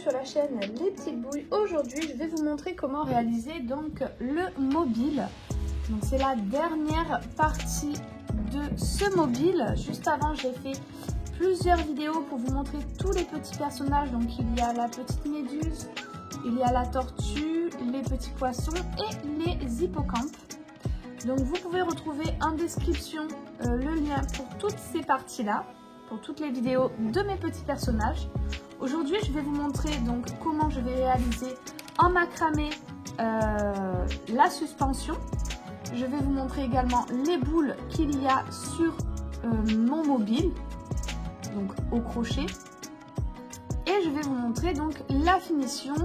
sur la chaîne Les Petites Bouilles. Aujourd'hui, je vais vous montrer comment réaliser donc le mobile. Donc c'est la dernière partie de ce mobile. Juste avant, j'ai fait plusieurs vidéos pour vous montrer tous les petits personnages. Donc il y a la petite méduse, il y a la tortue, les petits poissons et les hippocampes. Donc vous pouvez retrouver en description le lien pour toutes ces parties-là, pour toutes les vidéos de mes petits personnages. Aujourd'hui, je vais vous montrer donc comment je vais réaliser en macramé la suspension. Je vais vous montrer également les boules qu'il y a sur mon mobile, donc au crochet. Et je vais vous montrer donc la finition,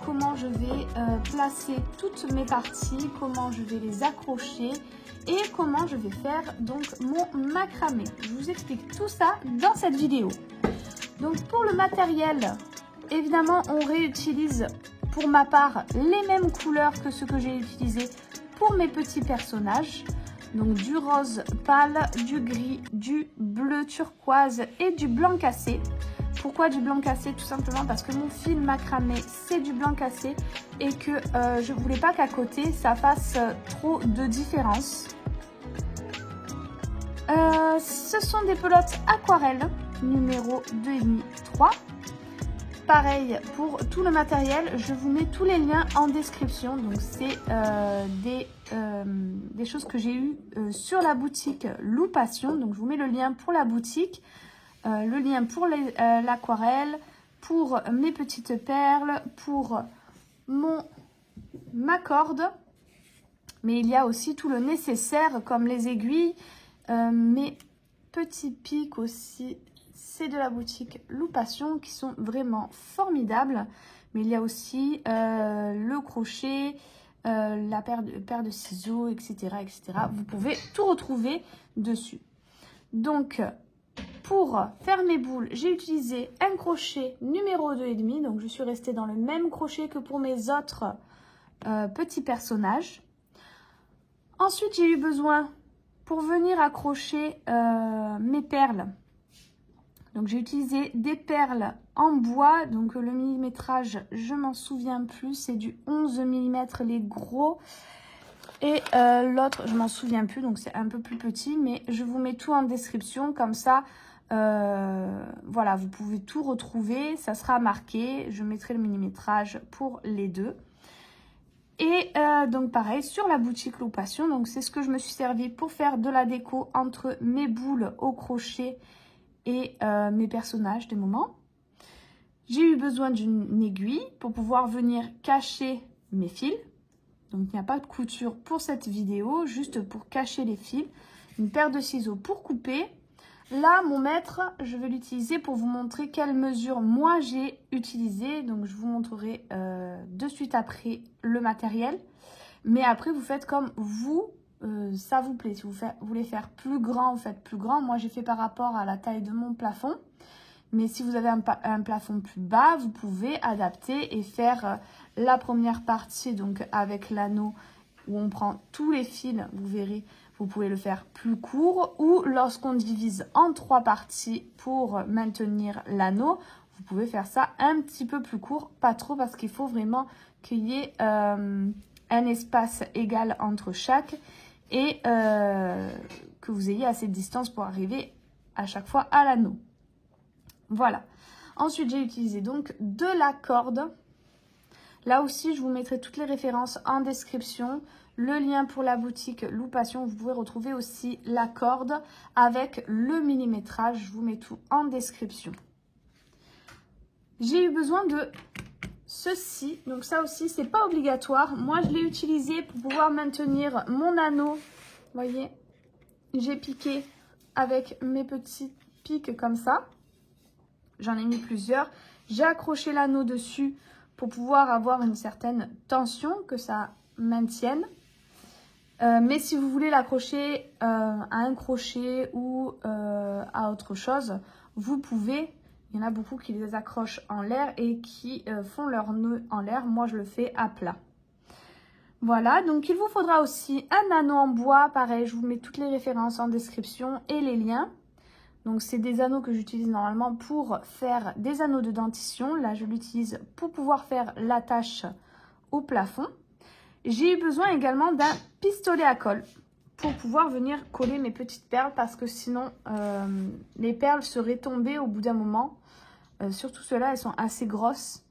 comment je vais placer toutes mes parties, comment je vais les accrocher et comment je vais faire donc mon macramé. Je vous explique tout ça dans cette vidéo. Donc pour le matériel, évidemment on réutilise pour ma part les mêmes couleurs que ce que j'ai utilisé pour mes petits personnages. Donc du rose pâle, du gris, du bleu turquoise et du blanc cassé. Pourquoi du blanc cassé? Tout simplement parce que mon fil macramé c'est du blanc cassé et que je ne voulais pas qu'à côté ça fasse trop de différence. Ce sont des pelotes aquarelles numéro 2,5, 3. Pareil pour tout le matériel, je vous mets tous les liens en description. Donc c'est des choses que j'ai eues sur la boutique Loupation. Donc je vous mets le lien pour la boutique, le lien pour l'aquarelle, pour mes petites perles, pour ma corde. Mais il y a aussi tout le nécessaire comme les aiguilles, mes petits pics aussi. C'est de la boutique Loupation qui sont vraiment formidables. Mais il y a aussi le crochet, la paire de ciseaux, etc., etc. Vous pouvez tout retrouver dessus. Donc, pour faire mes boules, j'ai utilisé un crochet numéro 2,5. Donc, je suis restée dans le même crochet que pour mes autres petits personnages. Ensuite, j'ai eu besoin, pour venir accrocher mes perles, donc j'ai utilisé des perles en bois, donc le millimétrage je m'en souviens plus, c'est du 11 mm les gros et l'autre je m'en souviens plus, donc c'est un peu plus petit, mais je vous mets tout en description comme ça, voilà, vous pouvez tout retrouver, ça sera marqué, je mettrai le millimétrage pour les deux. Et donc pareil sur la boutique Loupation, donc c'est ce que je me suis servi pour faire de la déco entre mes boules au crochet et mes personnages des moments. J'ai eu besoin d'une aiguille pour pouvoir venir cacher mes fils. Donc il n'y a pas de couture pour cette vidéo, juste pour cacher les fils. Une paire de ciseaux pour couper. Là, mon mètre, je vais l'utiliser pour vous montrer quelle mesure moi j'ai utilisé. Donc je vous montrerai de suite après le matériel. Mais après, vous faites comme vous. Ça vous plaît, si vous voulez faire plus grand, vous faites plus grand. Moi j'ai fait par rapport à la taille de mon plafond, mais si vous avez un plafond plus bas, vous pouvez adapter et faire la première partie donc avec l'anneau où on prend tous les fils. Vous verrez, vous pouvez le faire plus court, ou lorsqu'on divise en 3 parties pour maintenir l'anneau, vous pouvez faire ça un petit peu plus court, pas trop, parce qu'il faut vraiment qu'il y ait un espace égal entre chaque et que vous ayez assez de distance pour arriver à chaque fois à l'anneau. Voilà. Ensuite, j'ai utilisé donc de la corde. Là aussi, je vous mettrai toutes les références en description. Le lien pour la boutique Loupation, vous pouvez retrouver aussi la corde avec le millimétrage. Je vous mets tout en description. J'ai eu besoin de ceci, donc ça aussi c'est pas obligatoire. Moi je l'ai utilisé pour pouvoir maintenir mon anneau. Vous voyez, j'ai piqué avec mes petits pics comme ça. J'en ai mis plusieurs. J'ai accroché l'anneau dessus pour pouvoir avoir une certaine tension, que ça maintienne. Mais si vous voulez l'accrocher à un crochet ou à autre chose, vous pouvez. Il y en a beaucoup qui les accrochent en l'air et qui font leur nœud en l'air. Moi, je le fais à plat. Voilà, donc il vous faudra aussi un anneau en bois. Pareil, je vous mets toutes les références en description et les liens. Donc c'est des anneaux que j'utilise normalement pour faire des anneaux de dentition. Là je l'utilise pour pouvoir faire l'attache au plafond. J'ai eu besoin également d'un pistolet à colle pour pouvoir venir coller mes petites perles parce que sinon les perles seraient tombées au bout d'un moment. Surtout ceux-là, elles sont assez grosses.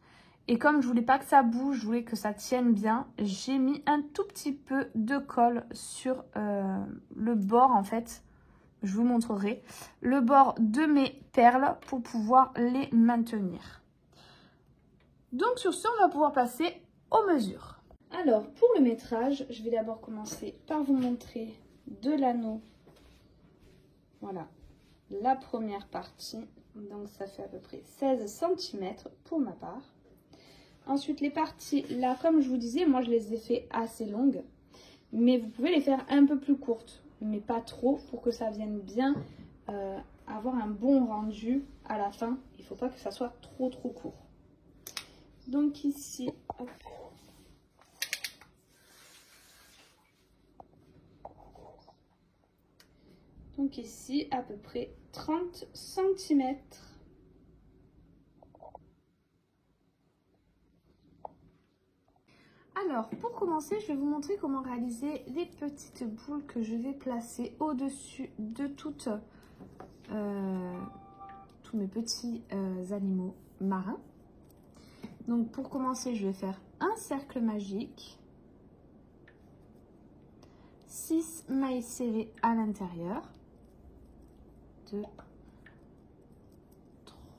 Et comme je voulais pas que ça bouge, je voulais que ça tienne bien, j'ai mis un tout petit peu de colle sur le bord en fait. Je vous montrerai le bord de mes perles pour pouvoir les maintenir. Donc sur ce, on va pouvoir passer aux mesures. Alors, pour le métrage, je vais d'abord commencer par vous montrer de l'anneau. Voilà, la première partie. Donc, ça fait à peu près 16 cm pour ma part. Ensuite, les parties là, comme je vous disais, moi, je les ai fait assez longues. Mais vous pouvez les faire un peu plus courtes, mais pas trop, pour que ça vienne bien avoir un bon rendu à la fin. Il ne faut pas que ça soit trop court. Donc ici, hop. Donc ici, à peu près 30 cm. Alors, pour commencer, je vais vous montrer comment réaliser les petites boules que je vais placer au-dessus de tous mes petits animaux marins. Donc, pour commencer, je vais faire un cercle magique, 6 mailles serrées à l'intérieur, 2,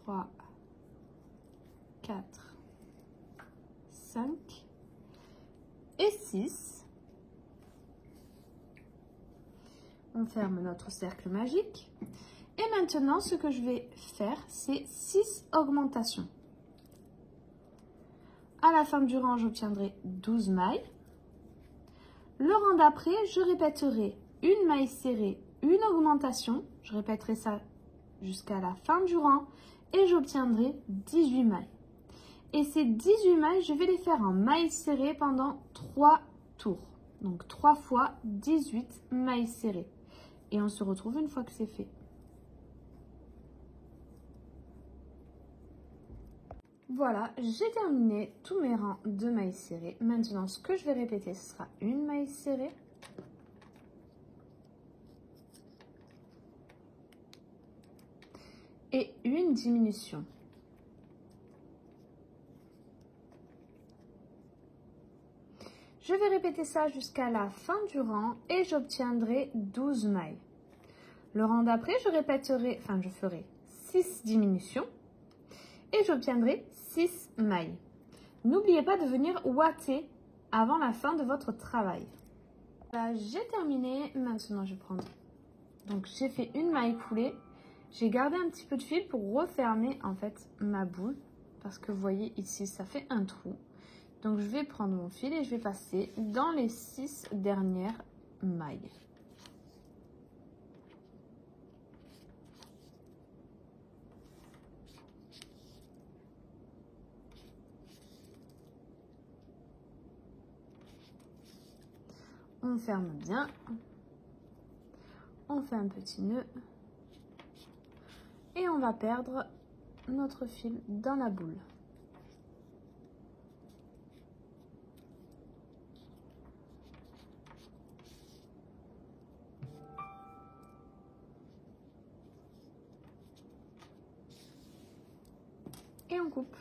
3, 4, 5 et 6. On ferme notre cercle magique. Et maintenant, ce que je vais faire, c'est 6 augmentations. À la fin du rang, j'obtiendrai 12 mailles. Le rang d'après, je répéterai une maille serrée, une augmentation. Je répéterai ça jusqu'à la fin du rang et j'obtiendrai 18 mailles. Et ces 18 mailles, je vais les faire en mailles serrées pendant 3 tours. Donc 3 fois 18 mailles serrées. Et on se retrouve une fois que c'est fait. Voilà, j'ai terminé tous mes rangs de mailles serrées. Maintenant, ce que je vais répéter, ce sera une maille serrée. Et une diminution. Je vais répéter ça jusqu'à la fin du rang et j'obtiendrai 12 mailles. Le rang d'après, je ferai 6 diminutions et j'obtiendrai 6 mailles. N'oubliez pas de venir ouater avant la fin de votre travail. Voilà, j'ai terminé. Maintenant, je vais prendre. Donc, j'ai fait une maille coulée. J'ai gardé un petit peu de fil pour refermer en fait ma boule parce que vous voyez ici, ça fait un trou. Donc, je vais prendre mon fil et je vais passer dans les 6 dernières mailles. On ferme bien. On fait un petit nœud. Et on va perdre notre fil dans la boule. Et on coupe.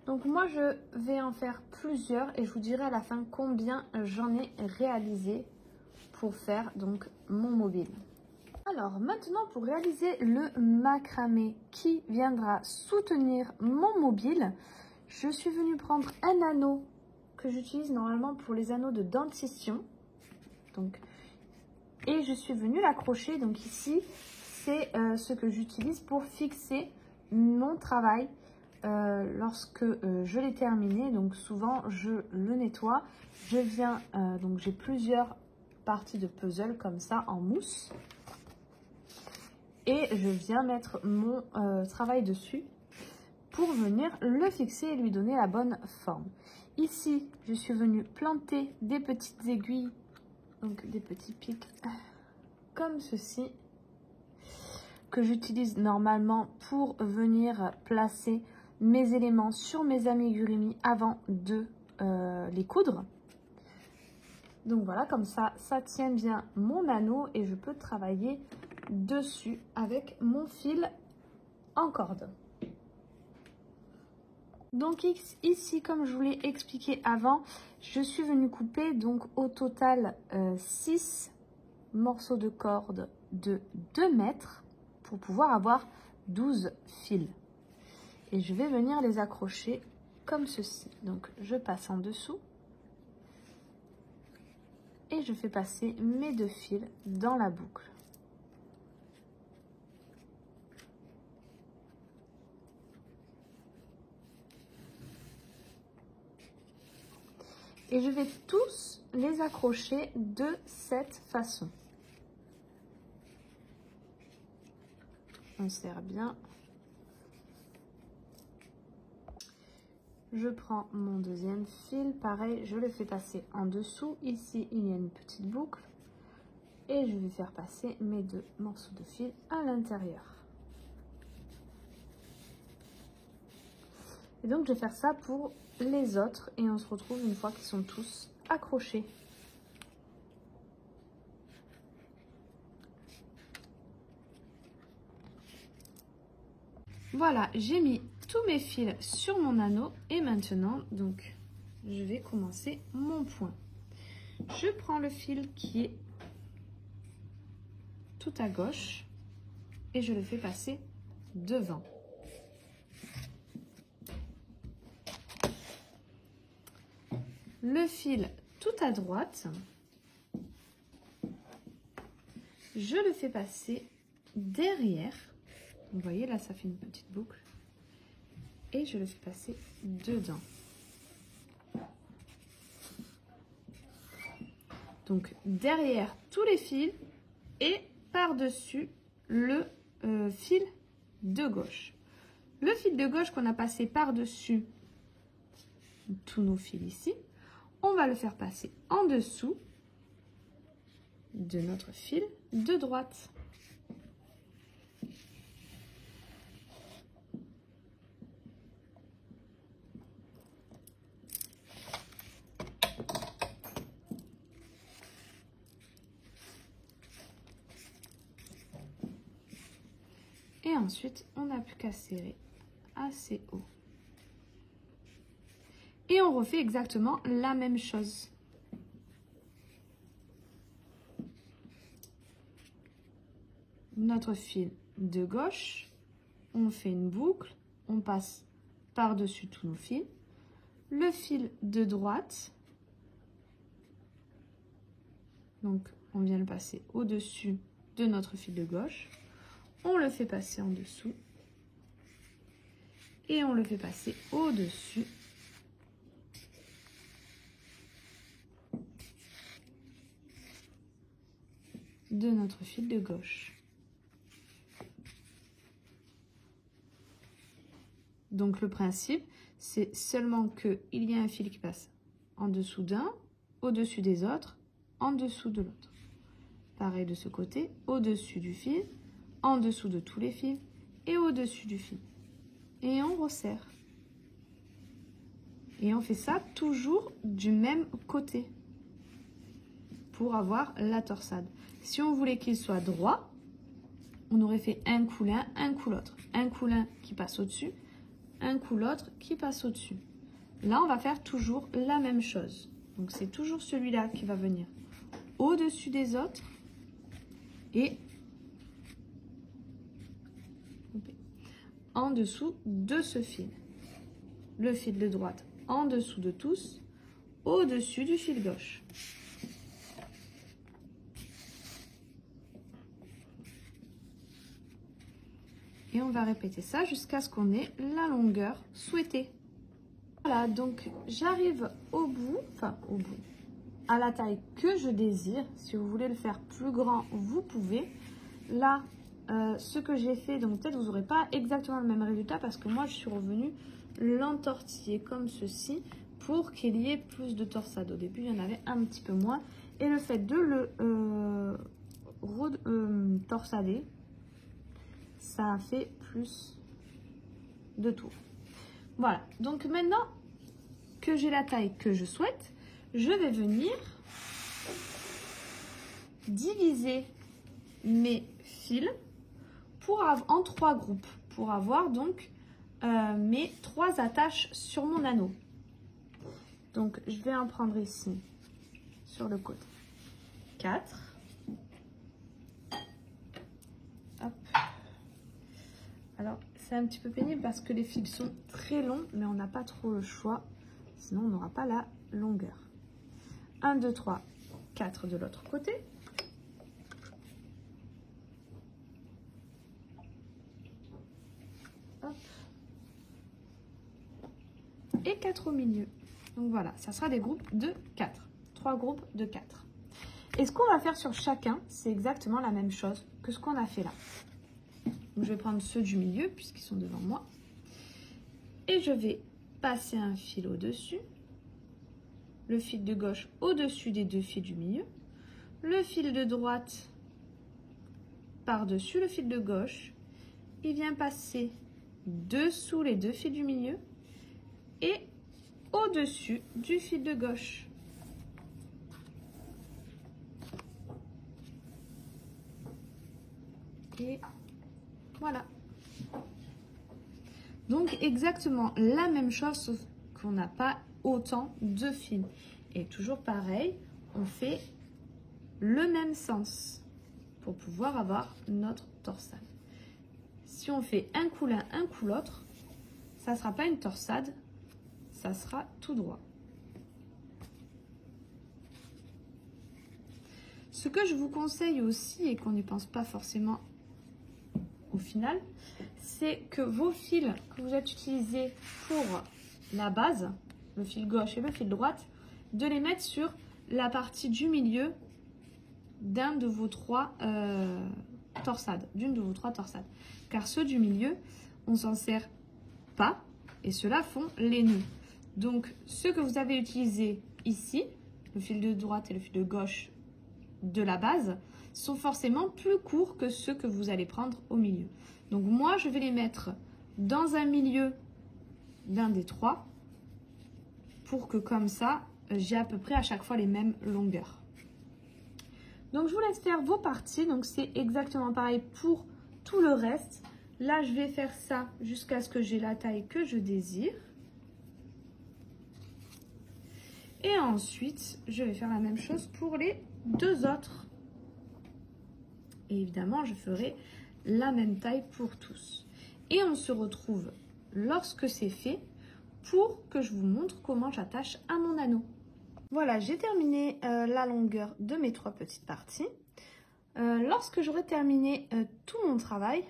Donc moi je vais en faire plusieurs et je vous dirai à la fin combien j'en ai réalisé pour faire donc mon mobile. Alors maintenant pour réaliser le macramé qui viendra soutenir mon mobile, je suis venue prendre un anneau que j'utilise normalement pour les anneaux de dentition. Donc, et je suis venue l'accrocher. Donc ici c'est ce que j'utilise pour fixer mon travail. Lorsque je l'ai terminé, donc souvent je le nettoie, je viens, donc j'ai plusieurs parties de puzzle comme ça en mousse et je viens mettre mon travail dessus pour venir le fixer et lui donner la bonne forme. ici, je suis venue planter des petites aiguilles, donc des petits pics comme ceci, que j'utilise normalement pour venir placer mes éléments sur mes amigurumi avant de les coudre. Donc voilà, comme ça tient bien mon anneau et je peux travailler dessus avec mon fil en corde. Donc ici, comme je vous l'ai expliqué avant, je suis venue couper donc au total 6 morceaux de corde de 2 mètres pour pouvoir avoir 12 fils. Et je vais venir les accrocher comme ceci. Donc je passe en dessous et je fais passer mes 2 fils dans la boucle. Et je vais tous les accrocher de cette façon. On serre bien. Je prends mon deuxième fil, pareil, je le fais passer en dessous. Ici, il y a une petite boucle. Et je vais faire passer mes 2 morceaux de fil à l'intérieur. Et donc, je vais faire ça pour les autres. Et on se retrouve une fois qu'ils sont tous accrochés. Voilà, j'ai mis tous mes fils sur mon anneau. Et maintenant, donc, je vais commencer mon point. Je prends le fil qui est tout à gauche. Et je le fais passer devant. Le fil tout à droite, je le fais passer derrière. Vous voyez, là, ça fait une petite boucle. Et je le fais passer dedans. Donc, derrière tous les fils et par-dessus le fil de gauche. Le fil de gauche qu'on a passé par-dessus tous nos fils ici, on va le faire passer en dessous de notre fil de droite. Et ensuite, on n'a plus qu'à serrer assez haut. Et on refait exactement la même chose. Notre fil de gauche, on fait une boucle, on passe par-dessus tous nos fils. Le fil de droite, donc on vient le passer au-dessus de notre fil de gauche. On le fait passer en dessous et on le fait passer au-dessus de notre fil de gauche. Donc le principe, c'est seulement qu'il y a un fil qui passe en dessous d'un, au-dessus des autres, en dessous de l'autre. Pareil de ce côté, au-dessus du fil, en dessous de tous les fils et au-dessus du fil. Et on resserre. Et on fait ça toujours du même côté pour avoir la torsade. Si on voulait qu'il soit droit, on aurait fait un coup l'un, un coup l'autre. Un coup l'un qui passe au-dessus, un coup l'autre qui passe au-dessus. Là, on va faire toujours la même chose. Donc, c'est toujours celui-là qui va venir au-dessus des autres et en dessous de ce fil. Le fil de droite en dessous de tous, au-dessus du fil gauche. Et on va répéter ça jusqu'à ce qu'on ait la longueur souhaitée. Voilà, donc j'arrive au bout, à la taille que je désire. Si vous voulez le faire plus grand, vous pouvez. Là, ce que j'ai fait, donc peut-être vous n'aurez pas exactement le même résultat parce que moi je suis revenue l'entortiller comme ceci pour qu'il y ait plus de torsade. Au début, il y en avait un petit peu moins. Et le fait de le torsader, ça a fait plus de tours. Voilà, donc maintenant que j'ai la taille que je souhaite, je vais venir diviser mes fils en 3 groupes pour avoir donc mes 3 attaches sur mon anneau. Donc je vais en prendre ici sur le côté 4. Hop. Alors c'est un petit peu pénible parce que les fils sont très longs, mais on n'a pas trop le choix, sinon on n'aura pas la longueur. 1, 2, 3, 4 de l'autre côté. Hop. Et 4 au milieu. Donc voilà, ça sera des groupes de 4. 3 groupes de 4. Et ce qu'on va faire sur chacun, c'est exactement la même chose que ce qu'on a fait là. Donc, je vais prendre ceux du milieu puisqu'ils sont devant moi. Et je vais passer un fil au-dessus. Le fil de gauche au-dessus des 2 fils du milieu. Le fil de droite par-dessus le fil de gauche. Il vient passer dessous les 2 fils du milieu et au-dessus du fil de gauche. Et voilà. Donc exactement la même chose, sauf qu'on n'a pas autant de fils. Et toujours pareil, on fait le même sens pour pouvoir avoir notre torsade. Si on fait un coup l'un, un coup l'autre, ça ne sera pas une torsade, ça sera tout droit. Ce que je vous conseille aussi, et qu'on n'y pense pas forcément au final, c'est que vos fils que vous êtes utilisés pour la base, le fil gauche et le fil droite, de les mettre sur la partie du milieu d'un de vos 3 torsades, d'une de vos 3 torsades. Car ceux du milieu, on s'en sert pas et ceux-là font les nœuds. Donc, ceux que vous avez utilisés ici, le fil de droite et le fil de gauche de la base, sont forcément plus courts que ceux que vous allez prendre au milieu. Donc moi, je vais les mettre dans un milieu d'un des 3 pour que comme ça, j'ai à peu près à chaque fois les mêmes longueurs. Donc je vous laisse faire vos parties. Donc c'est exactement pareil pour tout le reste. Là, je vais faire ça jusqu'à ce que j'ai la taille que je désire. Et ensuite, je vais faire la même chose pour les 2 autres. Et évidemment, je ferai la même taille pour tous. Et on se retrouve lorsque c'est fait pour que je vous montre comment j'attache à mon anneau. Voilà, j'ai terminé la longueur de mes 3 petites parties. Lorsque j'aurai terminé tout mon travail,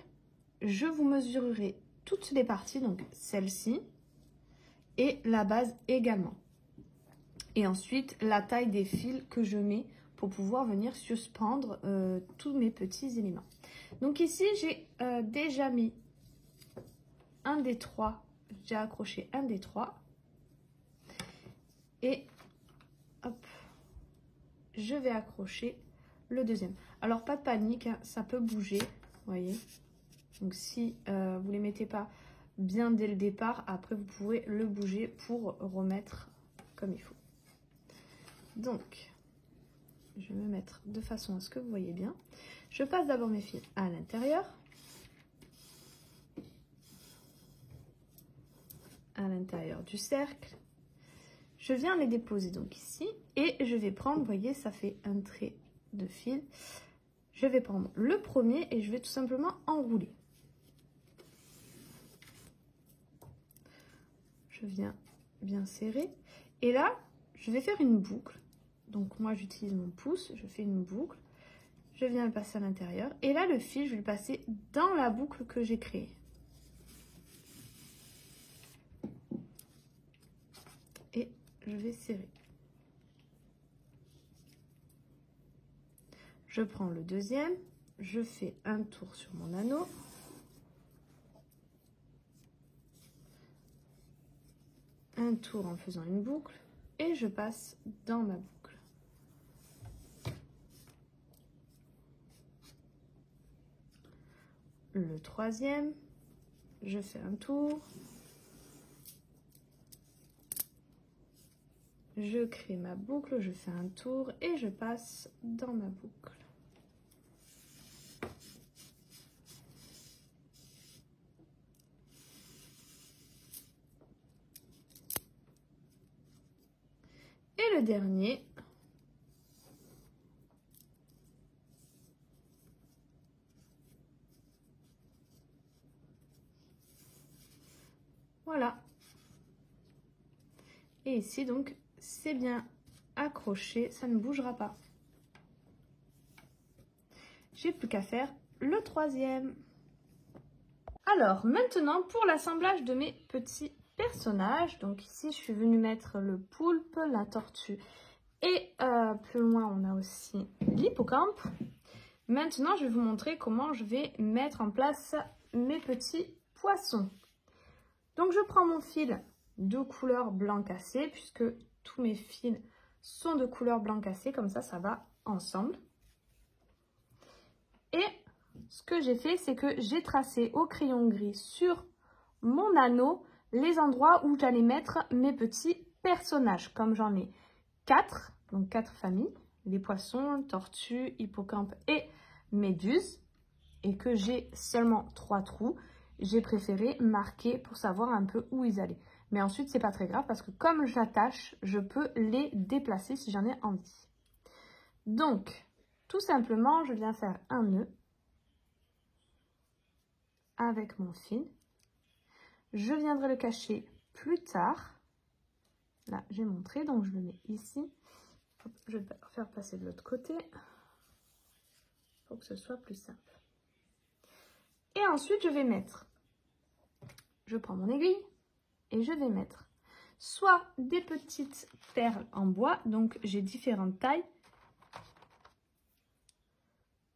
je vous mesurerai toutes les parties, donc celle-ci et la base également. Et ensuite, la taille des fils que je mets pour pouvoir venir suspendre tous mes petits éléments. Donc ici, j'ai déjà mis un des 3, j'ai accroché un des 3. Et hop, je vais accrocher le deuxième. Alors, pas de panique, hein, ça peut bouger, vous voyez. Donc, si vous ne les mettez pas bien dès le départ, après, vous pourrez le bouger pour remettre comme il faut. Donc, je vais me mettre de façon à ce que vous voyez bien. Je passe d'abord mes fils à l'intérieur. À l'intérieur du cercle. Je viens les déposer donc ici. Et je vais prendre, vous voyez, ça fait un trait de fil. Je vais prendre le premier et je vais tout simplement enrouler. Je viens bien serrer. Et là, je vais faire une boucle. Donc moi, j'utilise mon pouce, je fais une boucle. Je viens le passer à l'intérieur. Et là, le fil, je vais le passer dans la boucle que j'ai créée. Et je vais serrer. Je prends le deuxième. Je fais un tour sur mon anneau. un tour en faisant une boucle et je passe dans ma boucle. Le troisième, je fais un tour. Je crée ma boucle, je fais un tour et je passe dans ma boucle. Et le dernier, voilà. Et ici, donc, c'est bien accroché, ça ne bougera pas. J'ai plus qu'à faire le troisième. Alors, maintenant, pour l'assemblage de mes petits personnages. Donc ici, je suis venue mettre le poulpe, la tortue et plus loin, on a aussi l'hippocampe. Maintenant, je vais vous montrer comment je vais mettre en place mes petits poissons. Donc, je prends mon fil de couleur blanc cassé, puisque tous mes fils sont de couleur blanc cassé, comme ça va ensemble. Et ce que j'ai fait, c'est que j'ai tracé au crayon gris sur mon anneau les endroits où j'allais mettre mes petits personnages. Comme j'en ai 4, donc 4 familles, les poissons, tortues, hippocampes et méduses, et que j'ai seulement 3 trous, j'ai préféré marquer pour savoir un peu où ils allaient. Mais ensuite, c'est pas très grave parce que comme j'attache, je peux les déplacer si j'en ai envie. Donc, tout simplement, je viens faire un nœud avec mon fil. Je viendrai le cacher plus tard. Là, j'ai montré, donc je le mets ici. Hop, je vais le faire passer de l'autre côté pour que ce soit plus simple. Et ensuite, je prends mon aiguille et je vais mettre soit des petites perles en bois, donc j'ai différentes tailles.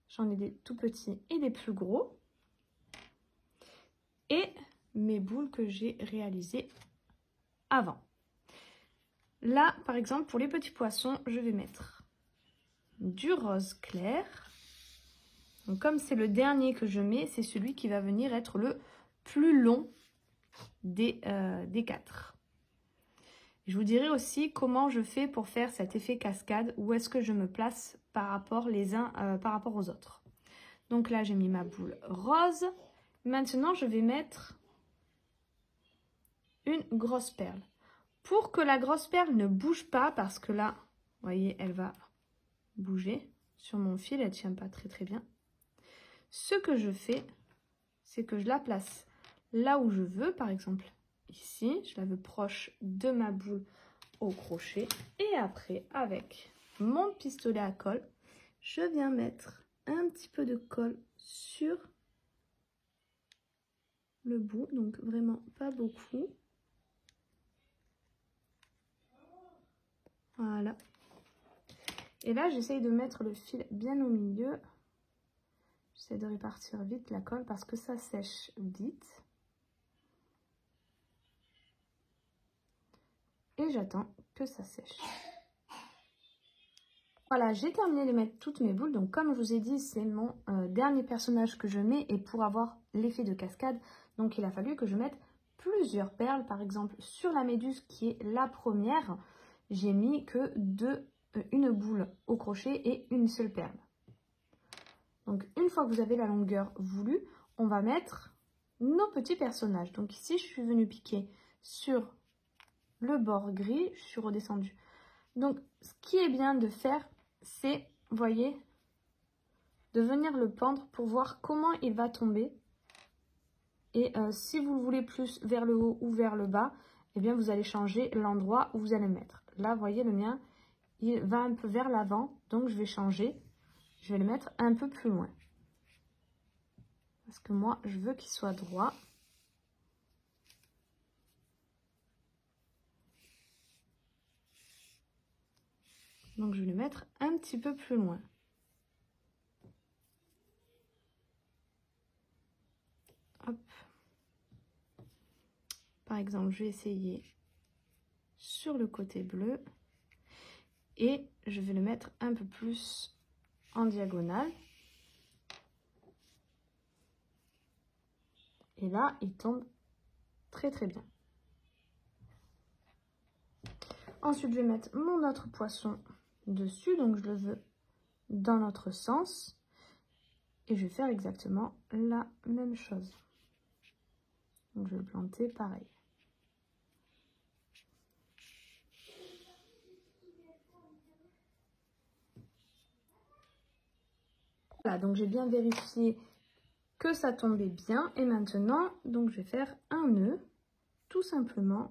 J'en ai des tout petits et des plus gros. Et mes boules que j'ai réalisées avant. Là, par exemple, pour les petits poissons, je vais mettre du rose clair. Donc, comme c'est le dernier que je mets, c'est celui qui va venir être le plus long des 4. Je vous dirai aussi comment je fais pour faire cet effet cascade, où est-ce que je me place par rapport par rapport aux autres. Donc là, j'ai mis ma boule rose. Maintenant, je vais mettre une grosse perle. Pour que la grosse perle ne bouge pas, parce que là, vous voyez, elle va bouger sur mon fil, elle ne tient pas très bien. Ce que je fais, c'est que je la place là où je veux, par exemple ici, je la veux proche de ma boule au crochet. Et après, avec mon pistolet à colle, je viens mettre un petit peu de colle sur le bout, donc vraiment pas beaucoup. Voilà. Et là, j'essaye de mettre le fil bien au milieu. J'essaie de répartir vite la colle parce que ça sèche vite. Et j'attends que ça sèche. Voilà, j'ai terminé de mettre toutes mes boules. Donc comme je vous ai dit, c'est mon dernier personnage que je mets. Et pour avoir l'effet de cascade, donc il a fallu que je mette plusieurs perles. Par exemple, sur la méduse qui est la première, j'ai mis que une boule au crochet et une seule perle. Donc une fois que vous avez la longueur voulue, on va mettre nos petits personnages. Donc ici, je suis venue piquer sur le bord gris, je suis redescendue. Donc ce qui est bien de faire, c'est, vous voyez, de venir le pendre pour voir comment il va tomber. Et si vous le voulez plus vers le haut ou vers le bas, eh bien vous allez changer l'endroit où vous allez mettre. Là, vous voyez, le mien, il va un peu vers l'avant, donc je vais changer. Je vais le mettre un peu plus loin. Parce que moi, je veux qu'il soit droit. Donc, je vais le mettre un petit peu plus loin. Hop. Par exemple, je vais essayer sur le côté bleu et je vais le mettre un peu plus en diagonale. Et là, il tombe très très bien. Ensuite, je vais mettre mon autre poisson dessus, donc je le veux dans l'autre sens. Et je vais faire exactement la même chose. Donc, je vais le planter pareil. Voilà, donc j'ai bien vérifié que ça tombait bien. Et maintenant, donc je vais faire un nœud, tout simplement,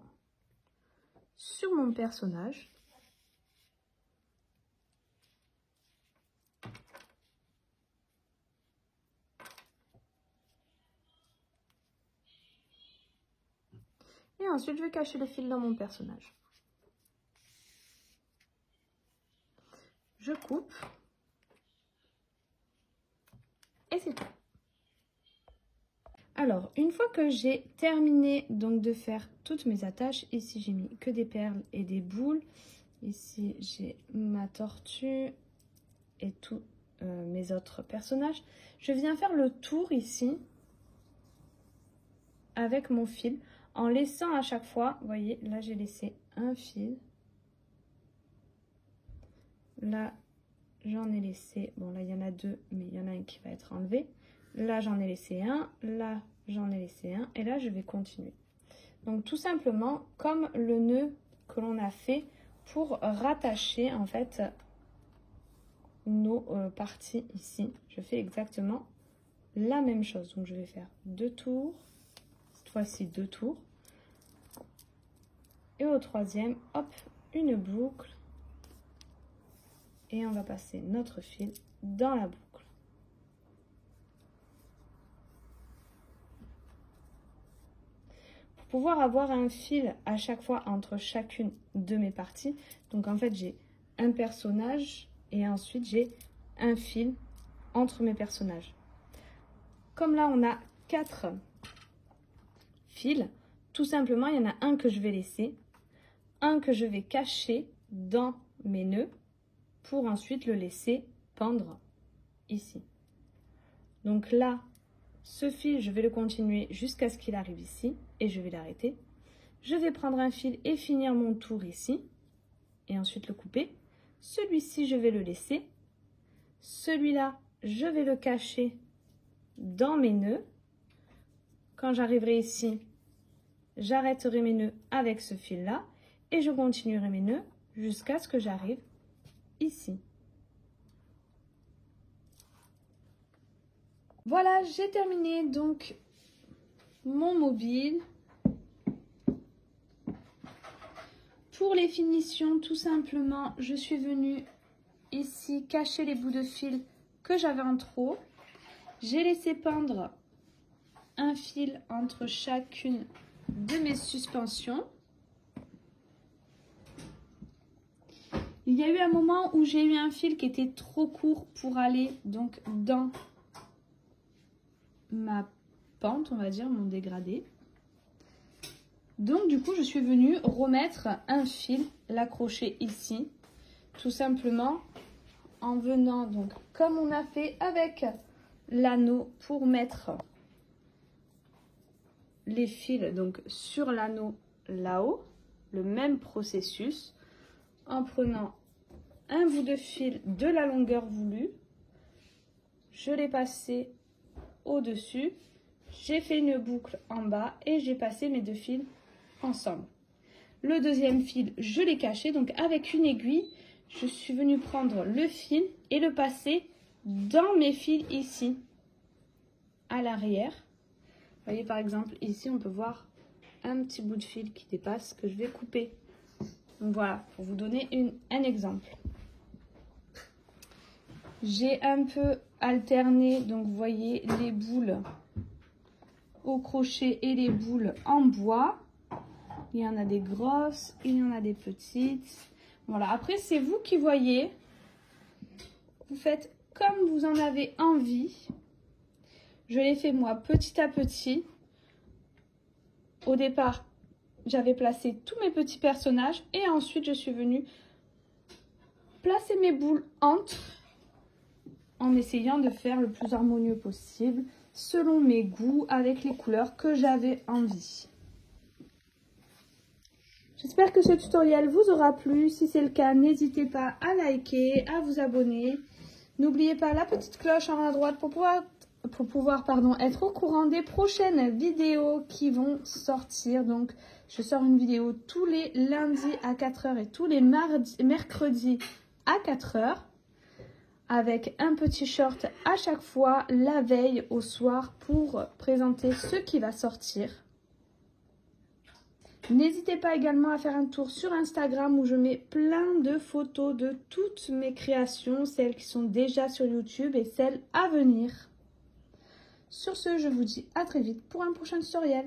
sur mon personnage. Et ensuite, je vais cacher le fil dans mon personnage. Je coupe. Et c'est tout. Alors, une fois que j'ai terminé donc de faire toutes mes attaches, ici j'ai mis que des perles et des boules. Ici j'ai ma tortue et tous mes autres personnages. Je viens faire le tour ici avec mon fil en laissant à chaque fois, vous voyez, là j'ai laissé un fil. Là j'en ai laissé, bon là il y en a deux, mais il y en a un qui va être enlevé. Là j'en ai laissé un, là j'en ai laissé un et là je vais continuer. Donc tout simplement comme le nœud que l'on a fait pour rattacher en fait nos parties ici. Je fais exactement la même chose. Donc je vais faire 2 tours, cette fois-ci 2 tours. Et au troisième, hop, une boucle. Et on va passer notre fil dans la boucle. Pour pouvoir avoir un fil à chaque fois entre chacune de mes parties, donc en fait j'ai un personnage et ensuite j'ai un fil entre mes personnages. Comme là on a 4 fils, tout simplement il y en a un que je vais laisser, un que je vais cacher dans mes nœuds pour ensuite le laisser pendre ici. Donc là, ce fil, je vais le continuer jusqu'à ce qu'il arrive ici et je vais l'arrêter. Je vais prendre un fil et finir mon tour ici et ensuite le couper. Celui-ci, je vais le laisser. Celui-là, je vais le cacher dans mes nœuds. Quand j'arriverai ici, j'arrêterai mes nœuds avec ce fil-là et je continuerai mes nœuds jusqu'à ce que j'arrive ici. Voilà, j'ai terminé donc mon mobile. Pour les finitions, tout simplement, je suis venue ici cacher les bouts de fil que j'avais en trop. J'ai laissé pendre un fil entre chacune de mes suspensions. Il y a eu un moment où j'ai eu un fil qui était trop court pour aller donc dans ma pente, on va dire, mon dégradé. Donc du coup, je suis venue remettre un fil, l'accrocher ici, tout simplement en venant donc comme on a fait avec l'anneau pour mettre les fils donc sur l'anneau là-haut, le même processus, en prenant un bout de fil de la longueur voulue, je l'ai passé au-dessus, j'ai fait une boucle en bas et j'ai passé mes 2 fils ensemble. Le deuxième fil, je l'ai caché, donc avec une aiguille, je suis venue prendre le fil et le passer dans mes fils ici, à l'arrière. Vous voyez par exemple, ici on peut voir un petit bout de fil qui dépasse que je vais couper. Donc voilà, pour vous donner un exemple. J'ai un peu alterné, donc vous voyez les boules au crochet et les boules en bois. Il y en a des grosses, il y en a des petites. Voilà, après c'est vous qui voyez. Vous faites comme vous en avez envie. Je l'ai fait moi petit à petit. Au départ, j'avais placé tous mes petits personnages et ensuite je suis venue placer mes boules entre en essayant de faire le plus harmonieux possible selon mes goûts avec les couleurs que j'avais envie. J'espère que ce tutoriel vous aura plu. Si c'est le cas, n'hésitez pas à liker, à vous abonner. N'oubliez pas la petite cloche en haut à droite pour pouvoir être au courant des prochaines vidéos qui vont sortir. Donc, je sors une vidéo tous les lundis à 4 h et tous les mercredis à 4 h avec un petit short à chaque fois la veille au soir pour présenter ce qui va sortir. N'hésitez pas également à faire un tour sur Instagram où je mets plein de photos de toutes mes créations, celles qui sont déjà sur YouTube et celles à venir. Sur ce, je vous dis à très vite pour un prochain tutoriel.